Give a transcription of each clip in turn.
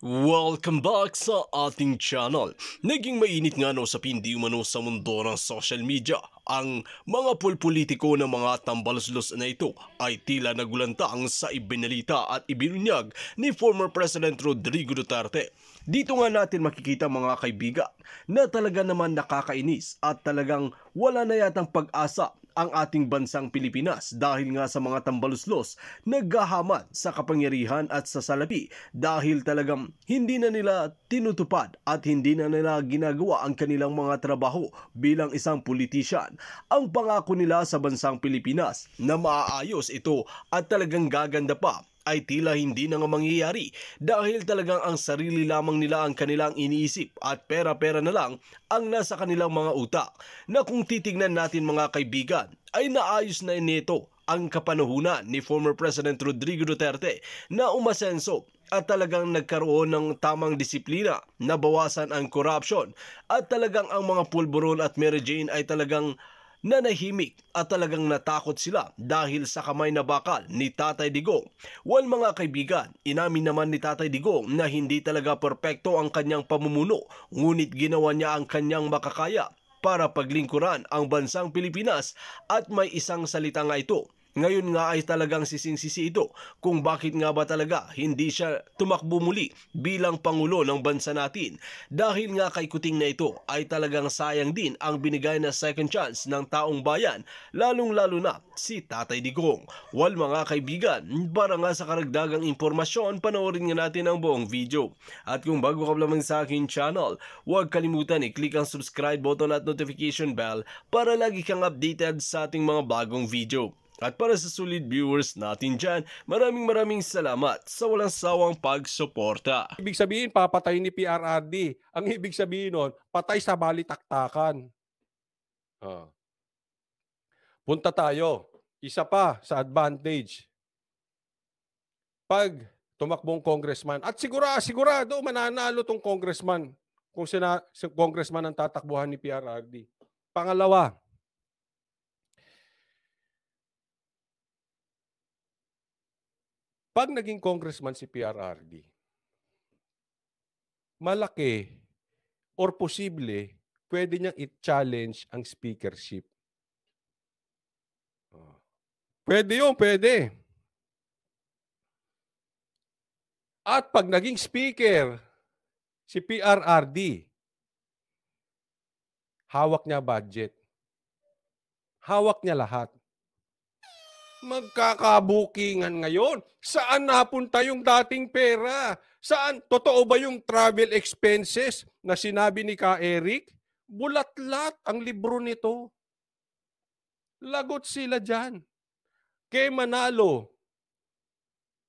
Welcome back sa ating channel. Naging mainit nga na usapin di umano sa mundo ng social media. Ang mga pulpolitiko ng mga tambaluslos na ito ay tila nagulantang sa ibinalita at ibinunyag ni former President Rodrigo Duterte. Dito nga natin makikita mga kaibigan na talaga naman nakakainis at talagang wala na yatang pag-asa ang ating bansang Pilipinas dahil nga sa mga tambaluslos naghahaman sa kapangyarihan at sa salapi dahil talagang hindi na nila tinutupad at hindi na nila ginagawa ang kanilang mga trabaho bilang isang politician. Ang pangako nila sa bansang Pilipinas na maaayos ito at talagang gaganda pa ay tila hindi na nga mangyayari dahil talagang ang sarili lamang nila ang kanilang iniisip at pera-pera na lang ang nasa kanilang mga utak na kung titignan natin mga kaibigan ay naayos na nito ang kapanahunan ni former President Rodrigo Duterte na umasenso at talagang nagkaroon ng tamang disiplina, nabawasan ang corruption at talagang ang mga pulburon at Mary Jane ay talagang nanahimik at talagang natakot sila dahil sa kamay na bakal ni Tatay Digong. Well mga kaibigan, inamin naman ni Tatay Digong na hindi talaga perpekto ang kanyang pamumuno, ngunit ginawa niya ang kanyang makakaya para paglingkuran ang bansang Pilipinas at may isang salita nga ito. Ngayon nga ay talagang sising-sisi ito kung bakit nga ba talaga hindi siya tumakbo muli bilang Pangulo ng bansa natin. Dahil nga kay Kuting na ito ay talagang sayang din ang binigay na second chance ng taong bayan, lalong-lalo na si Tatay Digong. Well mga kaibigan, para nga sa karagdagang impormasyon, panoorin nga natin ang buong video. At kung bago ka lamang sa aking channel, huwag kalimutan i-click ang subscribe button at notification bell para lagi kang updated sa ating mga bagong video. At para sa solid viewers natin dyan, maraming salamat sa walang sawang pagsuporta. Ibig sabihin, papatay ni PRRD. Ang ibig sabihin nun, patay sa balitaktakan. Punta tayo. Isa pa sa advantage. Pag tumakbong congressman, at sigurado mananalo tong congressman kung si congressman ang tatakbuhan ni PRRD. Pangalawa, pag naging congressman si PRRD, malaki or posible, pwede niyang i-challenge ang speakership. Pwede yun, pwede. At pag naging speaker si PRRD, hawak niya budget. Hawak niya lahat. Magkakabukingan ngayon. Saan napunta yung dating pera? Saan? Totoo ba yung travel expenses na sinabi ni Ka Eric? Bulatlat ang libro nito. Lagot sila dyan. Kay manalo,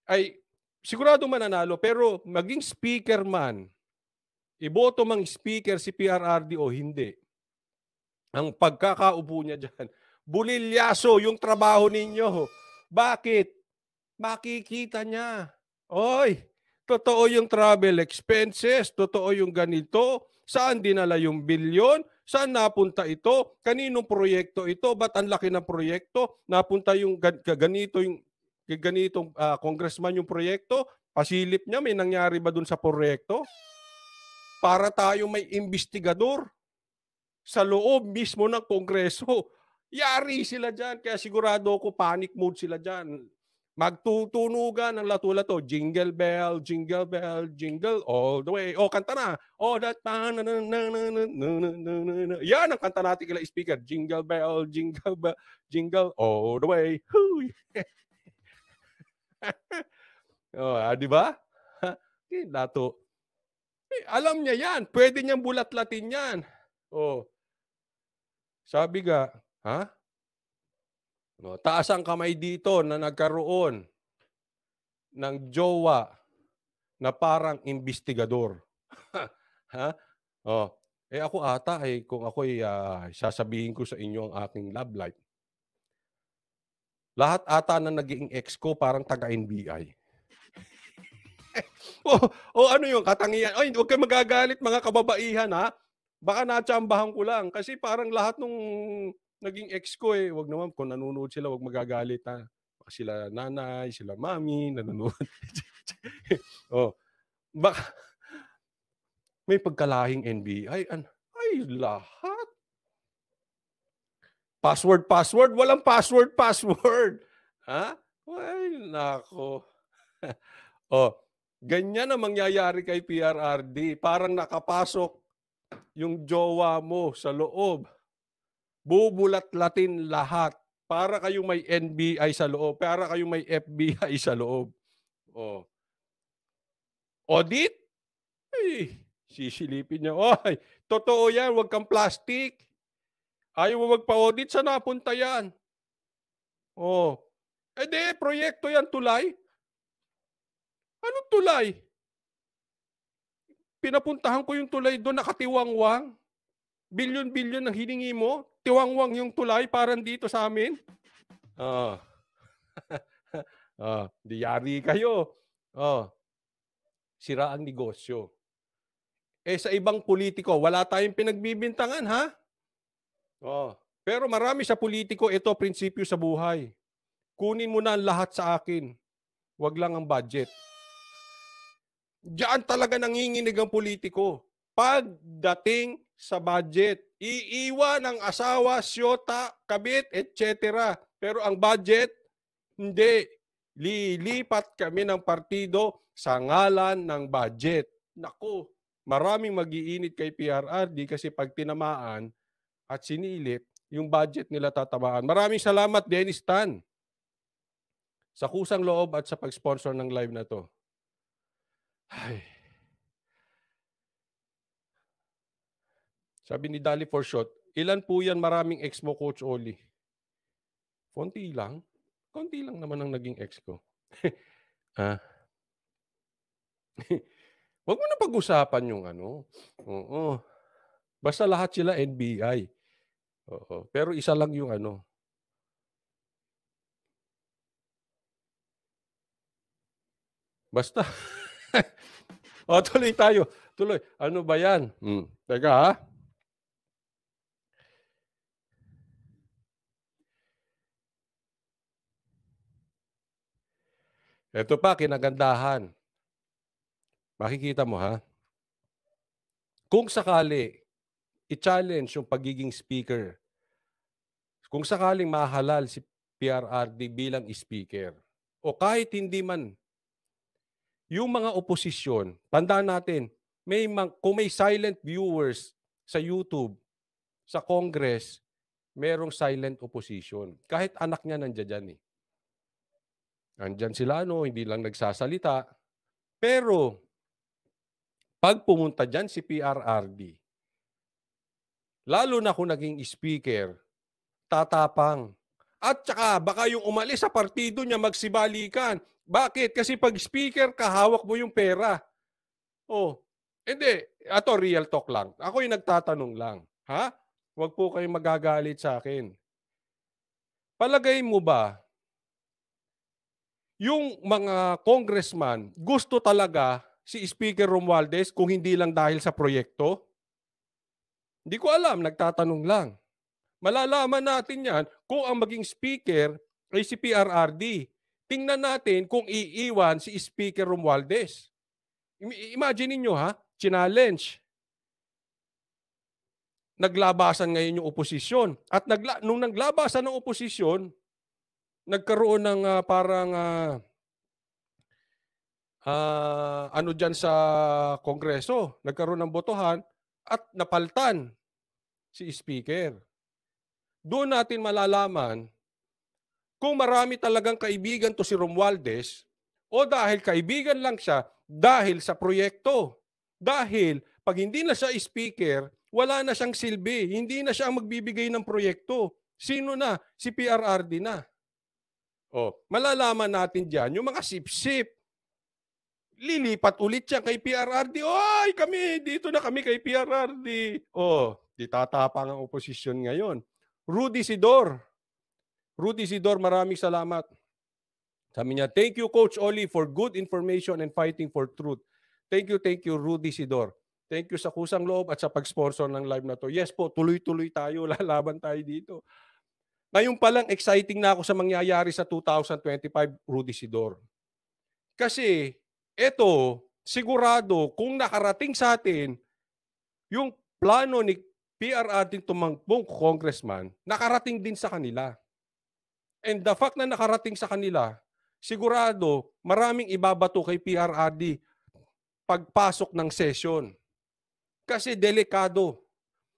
ay sigurado mananalo, pero maging speaker man, iboto mang speaker si PRRD o hindi, ang pagkakaupo niya dyan, bulilyaso yung trabaho ninyo. Bakit? Makikita niya. Oy, totoo yung travel expenses, totoo yung ganito, saan dinala yung bilyon, saan napunta ito, kaninong proyekto ito, ba't ang laki ng proyekto, napunta yung ganitong congressman yung proyekto, pasilip niya, may nangyari ba dun sa proyekto? Para tayo may investigador sa loob mismo ng Kongreso. Yari sila dyan. Kaya sigurado ko panic mode sila dyan. Magtutunugan ng lato-lato. Jingle bell, jingle all the way. O, kanta na. O, that yan ang kanta natin kila speaker. Jingle bell, jingle all the way. Di ba? Lato. Alam niya yan. Pwede niyang bulat-latin yan. Sabi nga, ha? Taas ang kamay dito na nagkaroon ng jowa na parang investigador. Ha? Ako ata, kung ako'y sasabihin ko sa inyo ang aking love life. Lahat ata na naging ex ko parang taga-NBI. Ano yung katangian? Ay, huwag kayo magagalit mga kababaihan, ha? Baka natsambahan ko lang. Kasi parang lahat nung naging ex ko wag naman, kung nanonood sila, wag magagalit, ha? Baka sila nanay, sila mami, nanonood. Baka may pagkalahing NBI. Ay, lahat. Password. Walang password. Ha? Ay, nako. Oh, ganyan ang mangyayari kay PRRD. Parang nakapasok yung jowa mo sa loob. Bubulat-latin lahat. Para kayong may NBI sa loob. Para kayong may FBI sa loob. Oh. Audit? Ay, sisilipin niya. Oy, totoo yan. Huwag kang plastic. Ayaw mo magpa-audit. Saan napunta yan? Oh. Proyekto yan, tulay. Anong tulay? Pinapuntahan ko yung tulay doon, nakatiwangwang. Bilyon-bilyon ang hiningi mo. Tiwangwang yung tulay, parang dito sa amin. Diyari kayo. Sira ang negosyo. Sa ibang politiko, wala tayong pinagbibintangan, ha? Pero marami sa politiko, ito prinsipyo sa buhay. Kunin mo na ang lahat sa akin. Wag lang ang budget. Diyan talaga nanginginig ang politiko. Pagdating sa budget, iiwan ang asawa, siyota, kabit, etc. Pero ang budget, hindi. Lilipat kami ng partido sa ngalan ng budget. Naku, maraming mag-iinit kay PRRD kasi pag tinamaan at sinilip, yung budget nila tatamaan. Maraming salamat, Dennis Tan, sa kusang loob at sa pag-sponsor ng live na to. Ay. Sabi ni Dali for short, ilan po yan maraming ex mo, Coach Oli? Konti lang. Konti lang naman ang naging ex ko. Huwag mo na pag-usapan yung ano. Oo. Basta lahat sila NBI. Oo. Pero isa lang yung ano. Basta. Tuloy tayo. Tuloy. Ano ba yan? Teka ha. Ito pa, kinagandahan. Makikita mo ha. Kung sakali, i-challenge yung pagiging speaker. Kung sakaling mahalal si PRRD bilang speaker, o kahit hindi man, yung mga oposisyon, tandaan natin, kung may silent viewers sa YouTube, sa Congress, merong silent opposition. Kahit anak niya nandiyan dyan eh. Nandyan sila hindi lang nagsasalita. Pero, pag pumunta dyan si PRRD, lalo na kung naging speaker, tatapang. At saka, baka yung umalis sa partido niya magsibalikan. Bakit? Kasi pag speaker ka, hawak mo yung pera. Hindi. Ato, real talk lang. Ako yung nagtatanong lang. Ha? Huwag po kayong magagalit sa akin. Palagay mo ba, yung mga congressman, gusto talaga si Speaker Romualdez kung hindi lang dahil sa proyekto? Hindi ko alam, nagtatanong lang. Malalaman natin yan kung ang maging speaker ay si PRRD. Tingnan natin kung iiwan si Speaker Romualdez. Imagine niyo ha, challenge. Naglabasan ngayon yung oposisyon. At nung naglabasan ng oposisyon, nagkaroon ng parang dyan sa Kongreso. Nagkaroon ng botohan at napaltan si Speaker. Doon natin malalaman kung marami talagang kaibigan to si Romualdez o dahil kaibigan lang siya dahil sa proyekto. Dahil pag hindi na siya speaker, wala na siyang silbi. Hindi na siya ang magbibigay ng proyekto. Sino na? Si PRRD na. Malalaman natin dyan yung mga sip-sip. Lilipat ulit siya kay PRRD. Oy, dito na kami kay PRRD. Ditatapang ang oposisyon ngayon. Rudy Sidor, maraming salamat. Sabi niya, thank you Coach Oli for good information and fighting for truth. Thank you Rudy Sidor. Thank you sa kusang loob at sa pag-sponsor ng live na to. Yes po, tuloy-tuloy tayo, lalaban tayo dito. Ngayon pa lang, exciting na ako sa mangyayari sa 2025, Rudy Sidor. Kasi, eto, sigurado kung nakarating sa atin yung plano ni PRRD tumakbong congressman, nakarating din sa kanila. And the fact na nakarating sa kanila, sigurado maraming ibabato kay PRRD pagpasok ng session. Kasi delikado.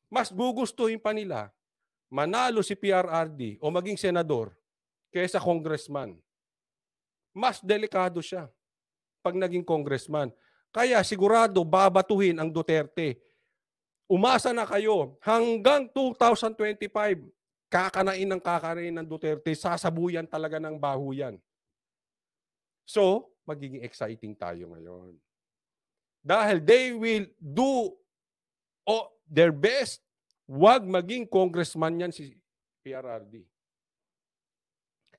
Mas gugustuhin pa nila manalo si PRRD o maging senador kaysa congressman. Mas delikado siya pag naging congressman. Kaya sigurado babatuhin ang Duterte. Umasa na kayo hanggang 2025, kakanain ng Duterte, sasabuyan talaga ng bahuyan. So, magiging exciting tayo ngayon. Dahil they will do their best, wag maging congressman yan si PRRD.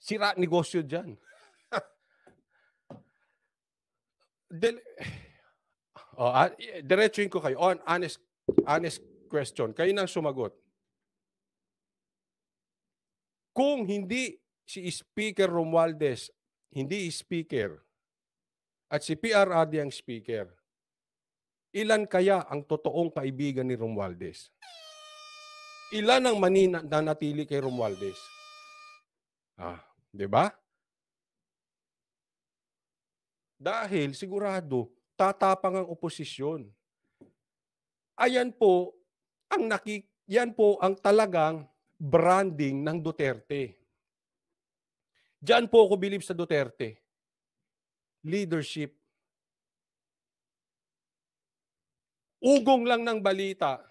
Sira negosyo dyan. Diretsuhin ko kayo. Honest question. Kayo nang sumagot. Kung hindi si Speaker Romualdez, hindi speaker, at si PRRD ang speaker, ilan kaya ang totoong kaibigan ni Romualdez? Ilan ang mananatili kay Romualdez? Di ba? Dahil sigurado, tatapang ang oposisyon. Yan po ang talagang branding ng Duterte. Diyan po ako believe sa Duterte. Leadership. Ugong lang ng balita,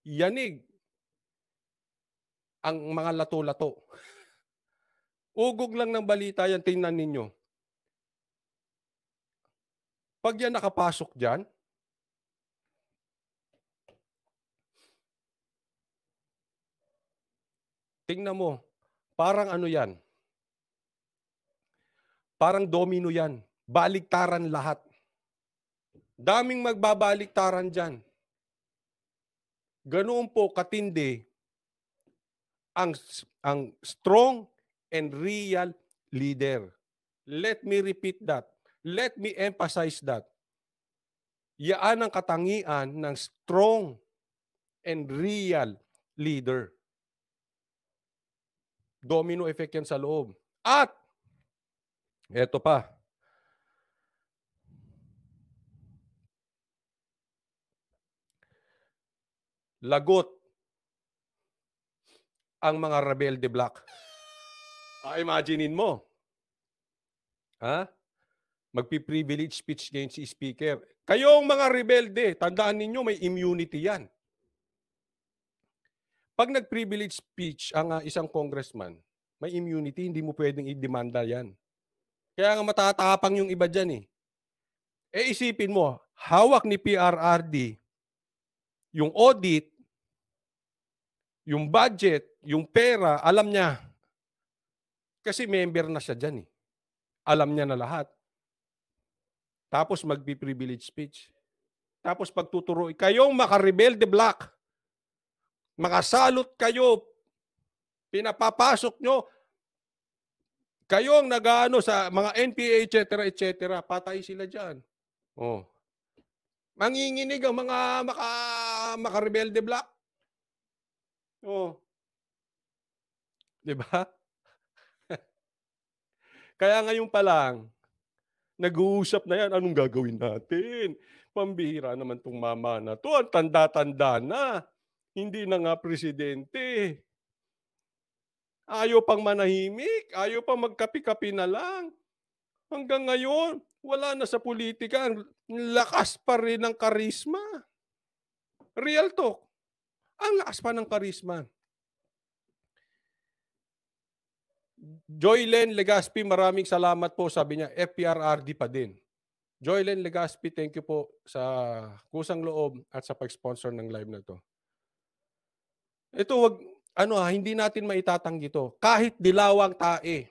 yanig ang mga lato-lato. Ugog lang ng balita yan, tingnan ninyo. Pag yan nakapasok dyan, tingnan mo, parang ano yan? Parang domino yan. Baliktaran lahat. Daming magbabaliktaran dyan. Ganoon po katindi ang strong and real leader. Let me repeat that. Let me emphasize that. Yaan ang katangian ng strong and real leader. Domino effect yan sa loob. At, eto pa, lagot ang mga rebelde black. Imaginein mo. Magpi-privilege speech ngayon si speaker. Kayong mga rebelde, tandaan ninyo may immunity yan. Pag nag-privilege speech ang isang congressman, may immunity, hindi mo pwedeng i-demanda yan. Kaya nga matatapang yung iba dyan eh. Isipin mo, hawak ni PRRD yung audit, yung budget, yung pera, alam niya. Kasi member na siya dyan eh. Alam niya na lahat. Tapos magpi-privilege speech. Tapos pagtuturo, kayong maka-rebelde black, makasalot kayo, pinapapasok nyo, kayong nag-ano sa mga NPA, etc., patay sila dyan. Manginginig ang mga maka-rebelde black. Diba? Kaya ngayon pa lang, nag-uusap na yan, anong gagawin natin? Pambihira naman tong mama na to, ang tanda-tanda na. Hindi na nga presidente. Ayaw pang manahimik, ayaw pang magkapi-kapi na lang. Hanggang ngayon, wala na sa politika, ang lakas pa rin ng karisma. Real talk. Ang lakas pa ng karisma. Joylen Legaspi, maraming salamat po. Sabi niya, FPRRD pa din. Joylen Legaspi, thank you po sa kusang loob at sa pag-sponsor ng live na to. Ito, hindi natin maitatanggi ito. Kahit dilawang tae,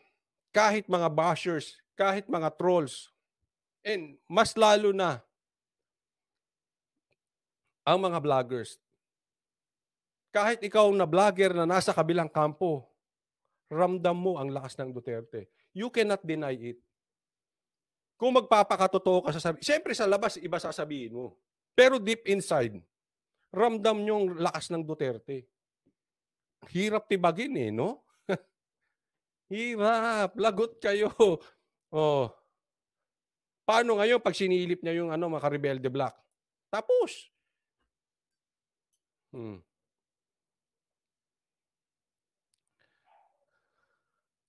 kahit mga bashers, kahit mga trolls, and mas lalo na ang mga vloggers. Kahit ikaw na vlogger na nasa kabilang kampo, ramdam mo ang lakas ng Duterte. You cannot deny it. Kung magpapakatotoo ka siyempre sa labas, iba sasabihin mo. Pero deep inside, ramdam yung lakas ng Duterte. Hirap tibagin eh, no? Hirap. Lagot kayo. Oh. Paano ngayon pag sinilip niya yung mga rebelde black? Tapos.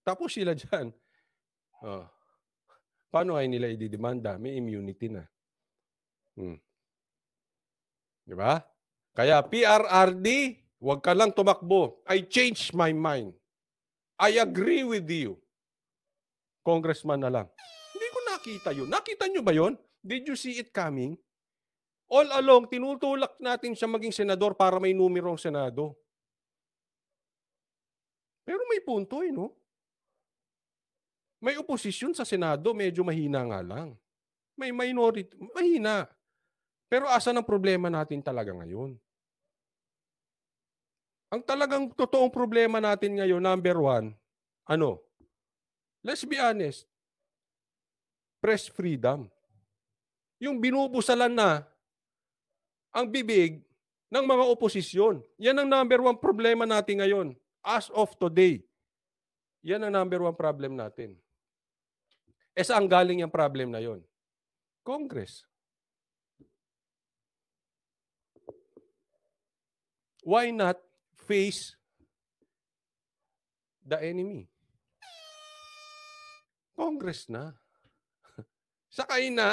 Tapos sila dyan. Oh. Paano kayo nila ididemanda? May immunity na. Di ba? Kaya PRRD, huwag ka lang tumakbo. I changed my mind. I agree with you. Congressman na lang. Hindi ko nakita yun. Nakita nyo ba yun? Did you see it coming? All along, tinutulak natin siya maging senador para may numero ang Senado. Pero may punto no? May oposisyon sa Senado, medyo mahina nga lang. May minority, mahina. Pero asan ang problema natin talaga ngayon? Ang talagang totoong problema natin ngayon, number one, let's be honest, press freedom. Yung binubusalan na ang bibig ng mga oposisyon. Yan ang number one problema natin ngayon. As of today, yan ang number one problem natin. Saan galing yung problem na yon? Congress. Why not face the enemy? Congress na. Sakay na.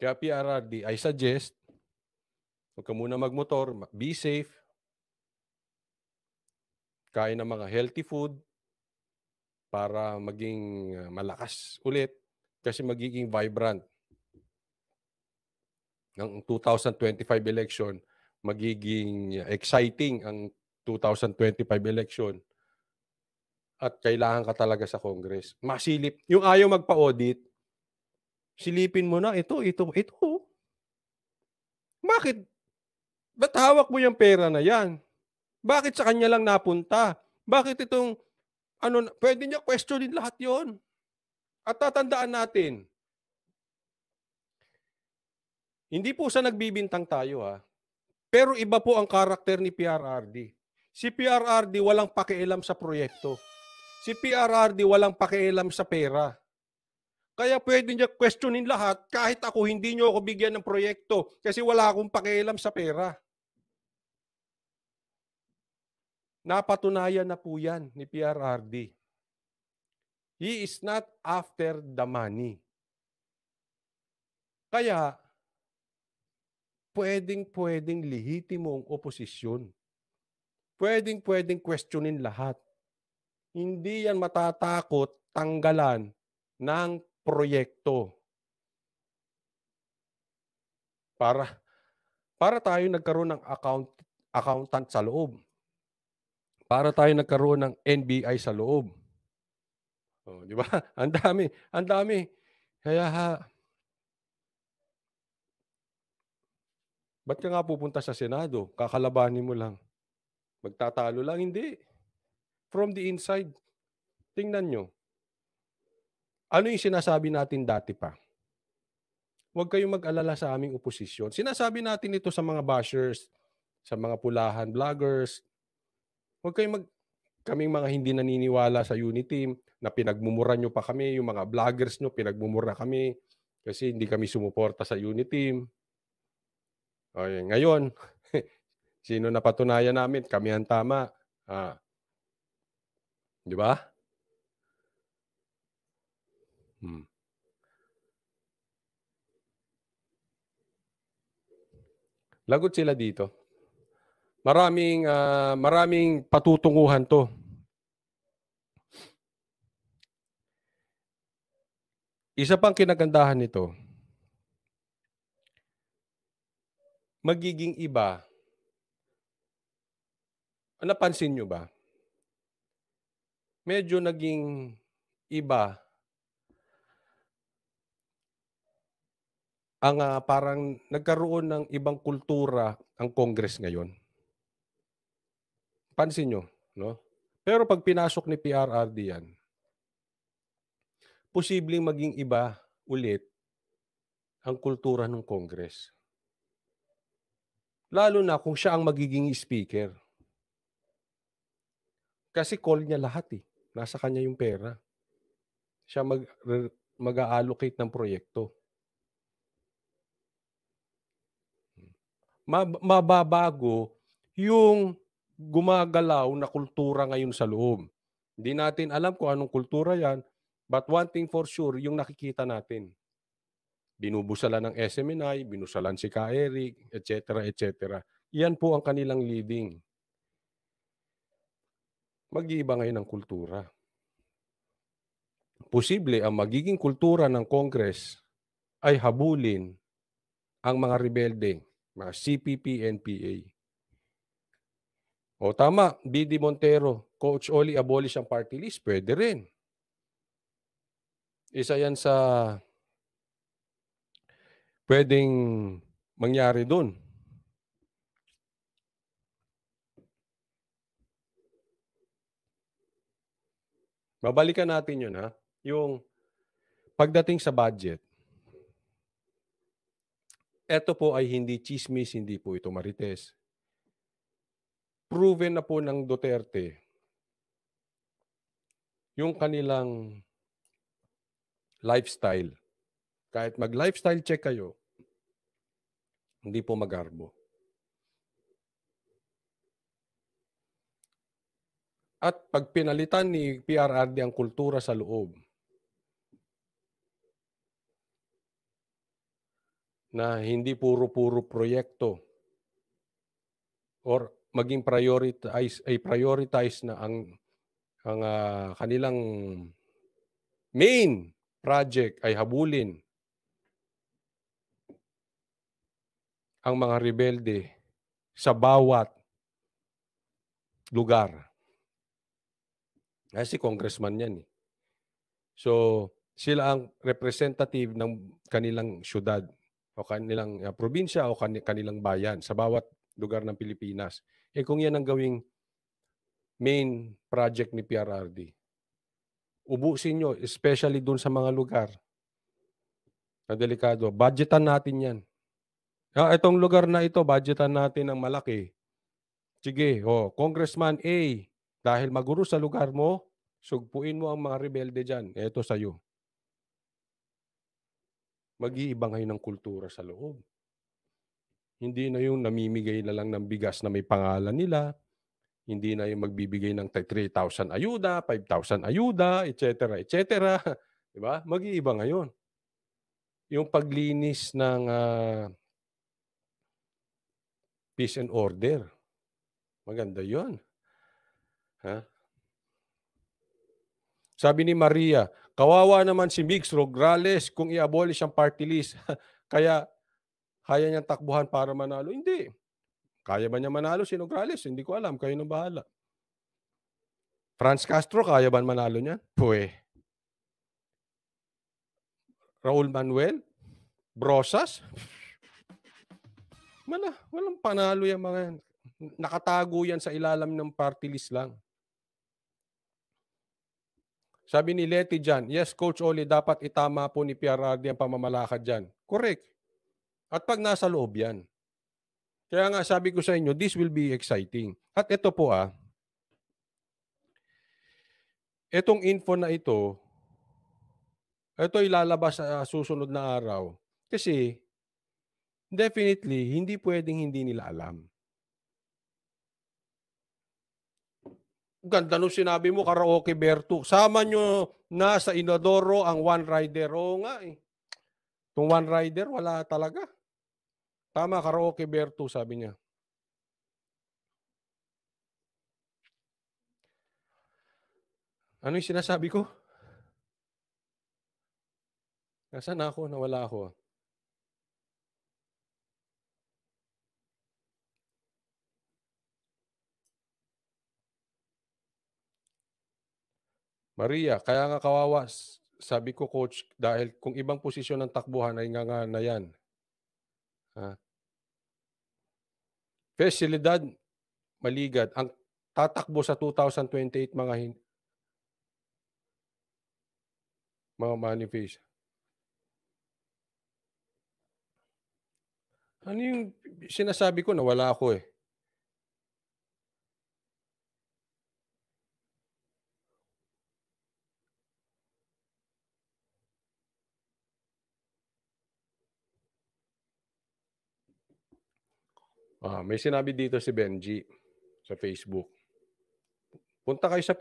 Kaya PRRD, I suggest, huwag ka muna magmotor, be safe, kain ng mga healthy food para maging malakas ulit kasi magiging vibrant. Ang 2025 election, magiging exciting ang 2025 election at kailangan ka talaga sa Congress. Masilip. Yung ayaw magpa-audit, silipin mo na, ito. Bakit? Ba't hawak mo yung pera na yan? Bakit sa kanya lang napunta? Bakit itong, pwede niya questionin lahat yon. At tatandaan natin, hindi po sa nagbibintang tayo pero iba po ang karakter ni PRRD. Si PRRD walang pakialam sa proyekto. Si PRRD walang pakialam sa pera. Kaya pwede niya questionin lahat kahit ako hindi niyo ako bigyan ng proyekto kasi wala akong pakialam sa pera. Napatunayan na po yan ni PRRD. He is not after the money. Kaya, pwedeng lehitimong oposisyon. Pwedeng questionin lahat. Hindi yan matatakot tanggalan ng proyekto. Para tayo nagkaroon ng accountant sa loob. Para tayo nagkaroon ng NBI sa loob. Di ba? Ang dami. Kaya ba't ka nga pupunta sa Senado? Kakalabanin mo lang. Magtatalo lang? Hindi. From the inside. Tingnan nyo. Ano yung sinasabi natin dati pa? Huwag kayong mag-alala sa aming oposisyon. Sinasabi natin ito sa mga bashers, sa mga pulahan vloggers. Huwag kayong kaming mga hindi naniniwala sa Uniteam na pinagmumura nyo pa kami, yung mga vloggers nyo, pinagmumura kami kasi hindi kami sumuporta sa Uniteam. Okay, ngayon, sino napatunayan namin? Kami ang tama. Di ba? Lagot sila dito. Maraming patutunguhan to. Isa pang kinagandahan nito, magiging iba. Napansin nyo ba? Medyo naging iba ang parang nagkaroon ng ibang kultura ang Congress ngayon. Pansin nyo, no? Pero pag pinasok ni PRRD yan, posibleng maging iba ulit ang kultura ng Congress. Lalo na kung siya ang magiging speaker. Kasi call niya lahat eh. Nasa kanya yung pera. Siya mag-a-allocate ng proyekto. Mababago yung gumagalaw na kultura ngayon sa loob. Hindi natin alam kung anong kultura yan, but one thing for sure, yung nakikita natin. Binubusalan ng SMNI, binusalan si Ka Eric, etc. etc. Yan po ang kanilang leading. Mag-iiba ngayon ang kultura. Posible ang magiging kultura ng Congress ay habulin ang mga rebelde, mga CPP, NPA. O tama, BD Montero, Coach Oli abolish ang party list, pwede rin. Isa yan sa pwedeng mangyari dun. Babalikan natin yun ha. Yung pagdating sa budget, ito po ay hindi chismis, hindi po ito marites. Proven na po ng Duterte yung kanilang lifestyle. Kahit mag-lifestyle check kayo, hindi po magarbo. At pag pinalitan ni PRRD ang kultura sa loob, na hindi puro-puro proyekto or maging prioritize na ang kanilang main project ay habulin ang mga rebelde sa bawat lugar. Kasi congressman yan eh. So, sila ang representative ng kanilang syudad o kanilang probinsya o kanilang bayan sa bawat lugar ng Pilipinas. Eh kung yan ang gawing main project ni PRRD, ubusin nyo, especially dun sa mga lugar na delikado. Budgetan natin yan. Itong lugar na ito, budgetan natin ng malaki. Sige, Congressman A, dahil maguro sa lugar mo, sugpuin mo ang mga rebelde dyan. Ito sa'yo. Mag-iiba ngayon ng kultura sa loob. Hindi na yung namimigay na lang ng bigas na may pangalan nila. Hindi na yung magbibigay ng 3,000 ayuda, 5,000 ayuda, etc. etc. Diba? Mag-iiba ngayon. Yung paglinis ng peace and order. Maganda yun. Ha? Sabi ni Maria, kawawa naman si Mix Rograles kung i-abolish ang party list. Kaya niyang takbuhan para manalo. Hindi. Kaya ba niya manalo si Nograles? Hindi ko alam. Kayo nang bahala. Franz Castro, kaya ba manalo niya? Pwe. Raul Manuel? Brosas? Walang panalo yan mga yan. Nakatago yan sa ilalim ng party list lang. Sabi ni Leti dyan, yes, Coach Oli, dapat itama po ni PRRD ang pamamalakad dyan. Correct. At pag nasa loob yan. Kaya nga sabi ko sa inyo, this will be exciting. At ito po itong info na ito ilalabas sa susunod na araw. Kasi, definitely, hindi pwedeng hindi nila alam. Ganda nung sinabi mo, Karaoke Berto. Sama nyo na sa Inodoro ang One Rider. Oo nga eh. Itong One Rider, wala talaga. Tama, Karaoke Berto, sabi niya. Ano yung sinasabi ko? Nasaan ako? Nawala ako. Maria, kaya nga kawawa, sabi ko coach, dahil kung ibang posisyon ng takbuhan ay nga na yan. Facilidad, Maligad, ang tatakbo sa 2028 mga manifest. Ano yung sinasabi ko? Nawala ako eh. May sinabi dito si Benji sa Facebook. Punta kayo sa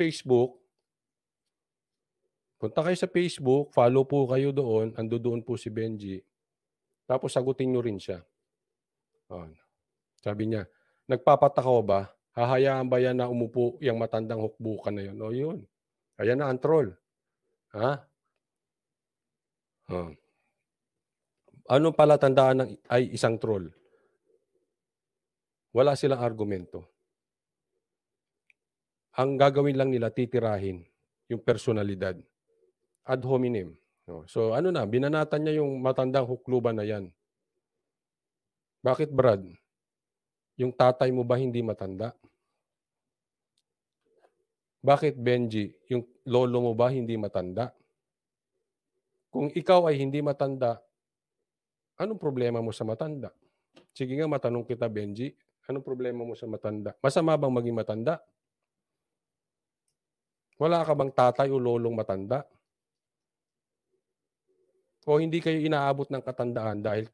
Facebook, follow po kayo doon, ando doon po si Benji. Tapos sagutin nyo rin siya. Sabi niya, nagpapatakaw ba? Hahayaan ba yan na umupo yung matandang hukbukan na yun? O yun. Ayan na ang troll. Ha? Anong palatandaan ay isang troll? Wala silang argumento. Ang gagawin lang nila, titirahin yung personalidad. Ad hominem. So binanatan niya yung matandang hukluban na yan. Bakit, Brad? Yung tatay mo ba hindi matanda? Bakit, Benji? Yung lolo mo ba hindi matanda? Kung ikaw ay hindi matanda, anong problema mo sa matanda? Sige nga, matanong kita, Benji. Anong problema mo sa matanda? Masama bang maging matanda? Wala ka bang tatay o lolong matanda? O hindi kayo inaabot ng katandaan dahil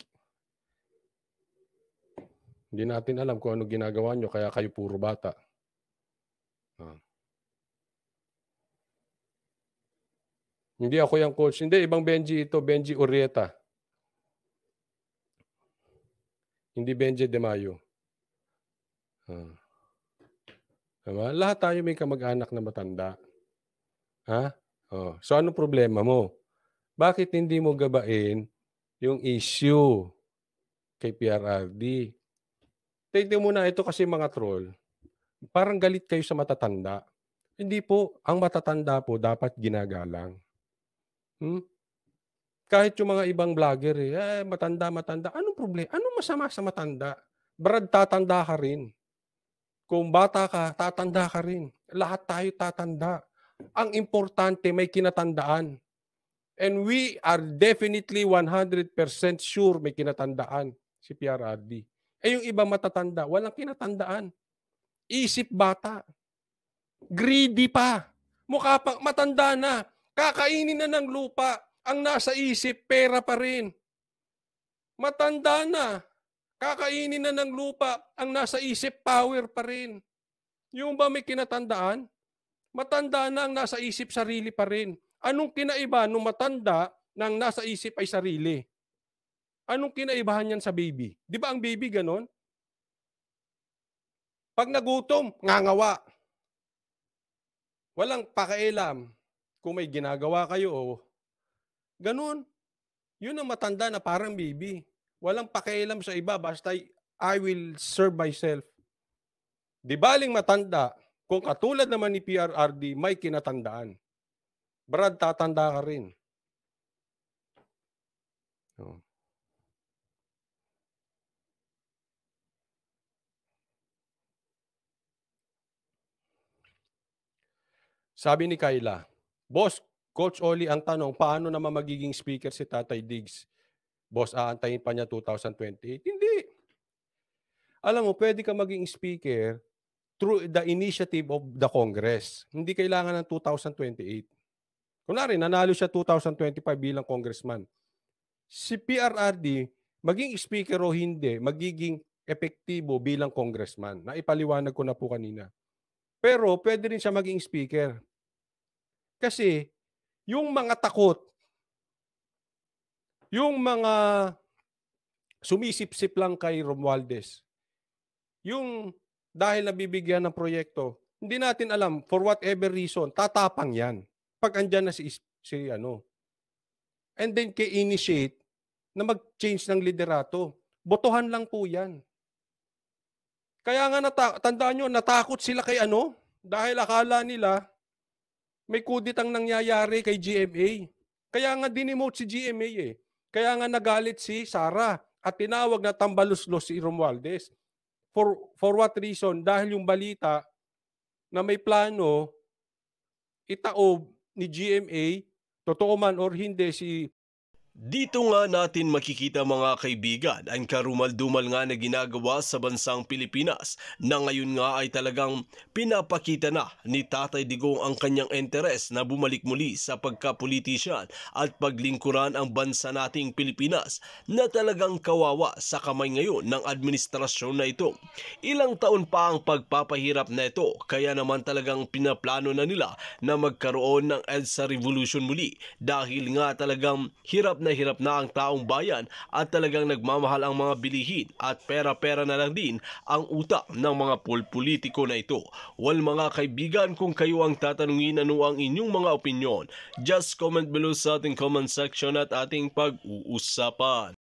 hindi natin alam kung ano ginagawa nyo, kaya kayo puro bata. Hindi ako yung coach. Hindi, ibang Benji ito. Benji Urieta. Hindi Benji De Mayo. Diba? Lahat tayo may kamag-anak na matanda. Ha? So ano problema mo? Bakit hindi mo gabain yung issue kay PRRD? Tignan mo na ito kasi mga troll. Parang galit kayo sa matatanda. Hindi po. Ang matatanda po dapat ginagalang. Kahit yung mga ibang vlogger, matanda. Anong problema? Anong masama sa matanda? Brad, tatanda ka rin. Kung bata ka, tatanda ka rin. Lahat tayo tatanda. Ang importante, may kinatandaan. And we are definitely 100% sure may kinatandaan si PRRD. Yung iba matatanda, walang kinatandaan. Isip bata. Greedy pa. Mukha pang matanda na. Kakainin na ng lupa. Ang nasa isip, pera pa rin. Matanda na. Kakainin na ng lupa. Ang nasa isip, power pa rin. Yung ba may kinatandaan? Matanda na ang nasa isip, sarili pa rin. Anong kinaiba nung matanda na ang nasa isip ay sarili? Anong kinaibahan yan sa baby? Di ba ang baby ganon? Pag nagutom, ngangawa. Walang pakialam kung may ginagawa kayo o ganon. Yun ang matanda na parang baby. Walang pakialam sa iba, basta I will serve myself. Di baling matanda, kung katulad naman ni PRRD, may kinatandaan. Brad, tatanda ka rin. Sabi ni Kayla, Boss, Coach Oli, ang tanong, paano naman magiging speaker si Tatay Diggs? Boss, aantayin pa niya 2028? Hindi. Alam mo, pwede ka maging speaker through the initiative of the Congress. Hindi kailangan ng 2028. Kunwari, nanalo siya 2025 bilang congressman. Si PRRD, maging speaker o hindi, magiging epektibo bilang congressman. Naipaliwanag ko na po kanina. Pero pwede rin siya maging speaker. Kasi yung mga takot, yung mga sumisip-sip lang kay Romualdez, yung dahil nabibigyan ng proyekto, hindi natin alam, for whatever reason, tatapang yan. Pag andyan na si And then initiate na mag-change ng liderato. Botohan lang po yan. Kaya nga tandaan nyo, natakot sila kay dahil akala nila may kuditang nangyayari kay GMA. Kaya nga dinemote si GMA Kaya nga nagalit si Sara at tinawag na tambaluslos si Romualdez. For what reason? Dahil yung balita na may plano itaob ni GMA, totoo man or hindi si Dito nga natin makikita mga kaibigan ang karumal-dumal nga na ginagawa sa bansang Pilipinas na ngayon nga ay talagang pinapakita na ni Tatay Digong ang kanyang interes na bumalik muli sa pagkapolitisyan at paglingkuran ang bansa nating Pilipinas na talagang kawawa sa kamay ngayon ng administrasyon na ito. Ilang taon pa ang pagpapahirap na ito kaya naman talagang pinaplano na nila na magkaroon ng EDSA Revolution muli dahil nga talagang hirap na ang taong bayan at talagang nagmamahal ang mga bilihin at pera-pera na lang din ang utak ng mga politiko na ito. Well mga kaibigan, kung kayo ang tatanungin ano ang inyong mga opinyon, just comment below sa ating comment section at ating pag-uusapan.